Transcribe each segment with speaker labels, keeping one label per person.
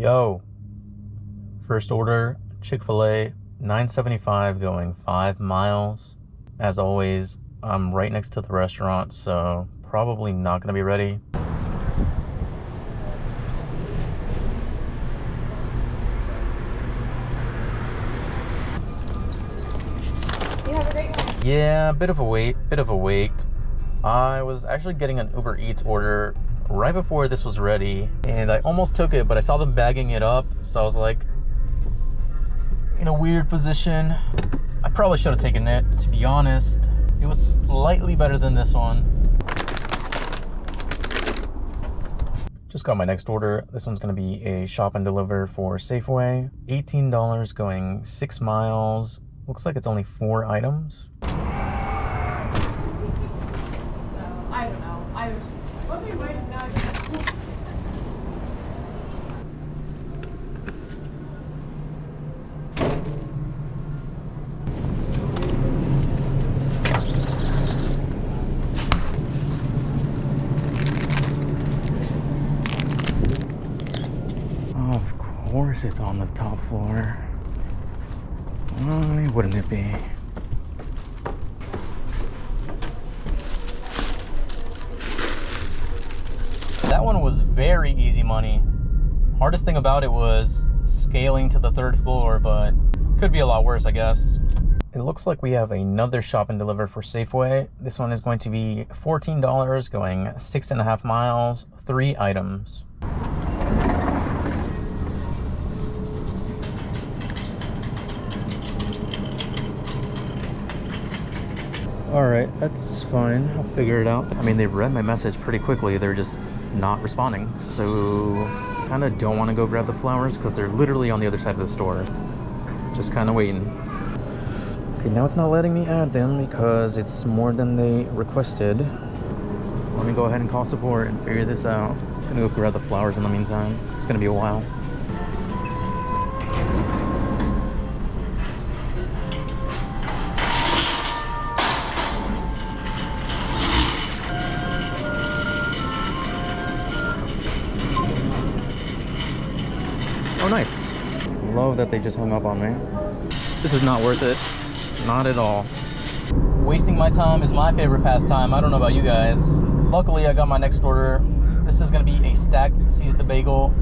Speaker 1: Yo, first order, Chick-fil-A, $9.75 going 5 miles. As always, I'm right next to the restaurant, so probably not gonna be ready.
Speaker 2: You have a great one.
Speaker 1: Yeah, bit of a wait. I was actually getting an Uber Eats order right before this was ready, and I almost took it, but I saw them bagging it up, so I was like in a weird position. I probably should have taken it, to be honest. It was slightly better than this one. Just got my next order. This one's gonna be a shop and deliver for Safeway. $18 going 6 miles. Looks like it's only 4 items.
Speaker 2: So, I don't know. I was just like, what they might have now.
Speaker 1: Of course it's on the top floor. Why wouldn't it be? That one was very easy money. Hardest thing about it was scaling to the 3rd floor, but could be a lot worse, I guess. It looks like we have another shop and deliver for Safeway. This one is going to be $14 going 6.5 miles, 3 items. All right, that's fine. I'll figure it out. I mean, they've read my message pretty quickly. They're just not responding. So kind of don't want to go grab the flowers because they're literally on the other side of the store. Just kind of waiting. Okay, now it's not letting me add them because it's more than they requested. So let me go ahead and call support and figure this out. I'm gonna go grab the flowers in the meantime. It's gonna be a while. Oh, nice. Love that they just hung up on me. This is not worth it. Not at all. Wasting my time is my favorite pastime. I don't know about you guys. Luckily, I got my next order. This is gonna be a stacked Seize the Bagel.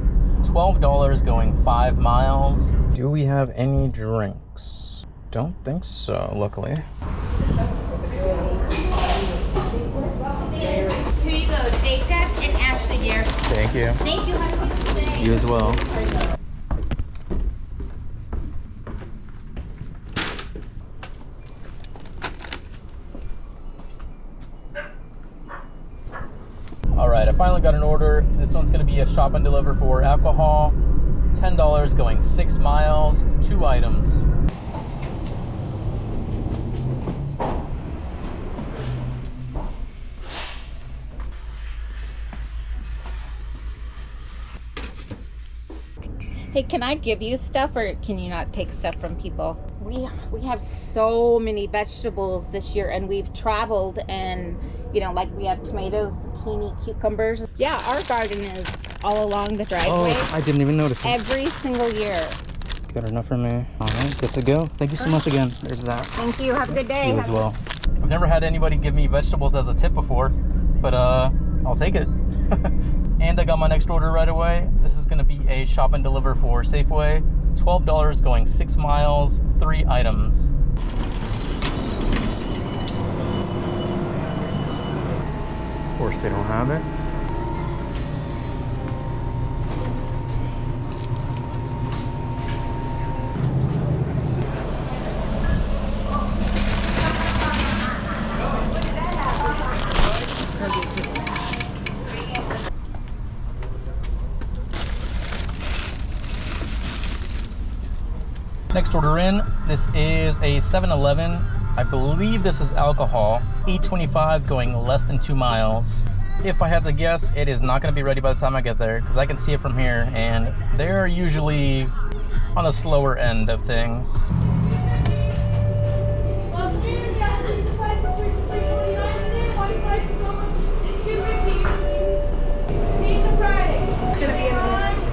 Speaker 1: $12 going 5 miles. Do we have any drinks? Don't think so, luckily.
Speaker 3: Here you go, Jacob and Ashley here.
Speaker 1: Thank you.
Speaker 3: Thank you, have a beautiful day.
Speaker 1: You as well. All right, I finally got an order. This one's gonna be a shop and deliver for alcohol. $10 going 6 miles, 2 items.
Speaker 4: Hey, can I give you stuff or can you not take stuff from people? We have so many vegetables this year and we've traveled and, you know, like we have tomatoes, zucchini, cucumbers. Yeah, our garden is all along the driveway.
Speaker 1: Oh, I didn't even notice it.
Speaker 4: Every single year.
Speaker 1: Got enough for me. All right, good to go. Thank you so much again. There's that.
Speaker 4: Thank you. Have a good day.
Speaker 1: You as well. I've never had anybody give me vegetables as a tip before, but I'll take it. And I got my next order right away. This is gonna be a shop and deliver for Safeway. $12 going 6 miles, 3 items. Of course they don't have it. Next order in, this is a 7-Eleven. I believe this is alcohol. $8.25 going less than 2 miles. If I had to guess, it is not gonna be ready by the time I get there because I can see it from here and they're usually on the slower end of things.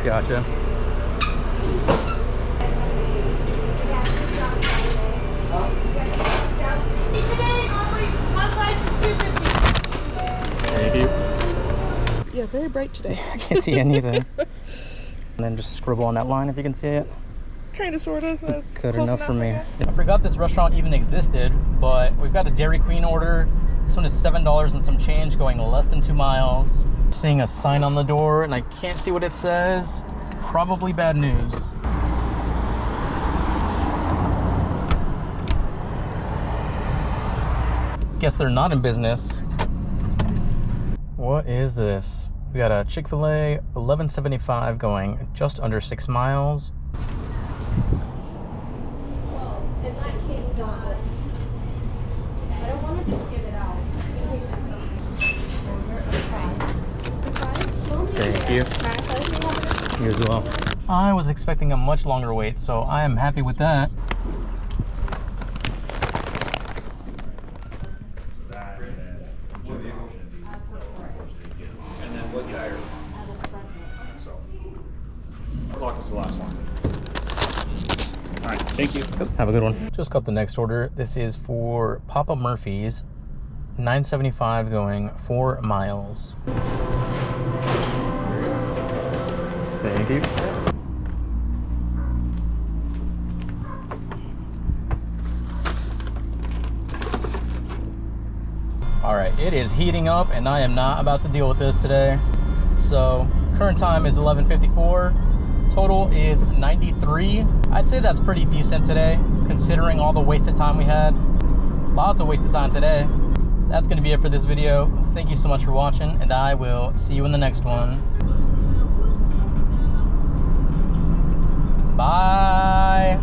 Speaker 1: Gotcha. Thank you.
Speaker 2: Yeah, very bright today.
Speaker 1: I can't see anything. And then just scribble on that line if you can see it.
Speaker 2: Kind of, sort of. That's
Speaker 1: Good
Speaker 2: close
Speaker 1: enough for
Speaker 2: I
Speaker 1: me.
Speaker 2: guess.
Speaker 1: I forgot this restaurant even existed, but we've got a Dairy Queen order. This one is $7 and some change, going less than 2 miles. Seeing a sign on the door, and I can't see what it says. Probably bad news. Guess they're not in business. What is this? We got a Chick-fil-A, $11.75, going just under 6 miles.
Speaker 3: In that case, don't. I don't want to just give it out.
Speaker 1: Thank you. You as well. I was expecting a much longer wait, so I am happy with that.
Speaker 5: And then what tire? So, clock is the last one. All right, thank you.
Speaker 1: Have a good one. Just got the next order. This is for Papa Murphy's, $9.75, going 4 miles. Thank you. All right, it is heating up and I am not about to deal with this today. So current time is 11:54. Total is 93. I'd say that's pretty decent today, considering all the wasted time we had. Lots of wasted time today. That's gonna be it for this video. Thank you so much for watching, and I will see you in the next one.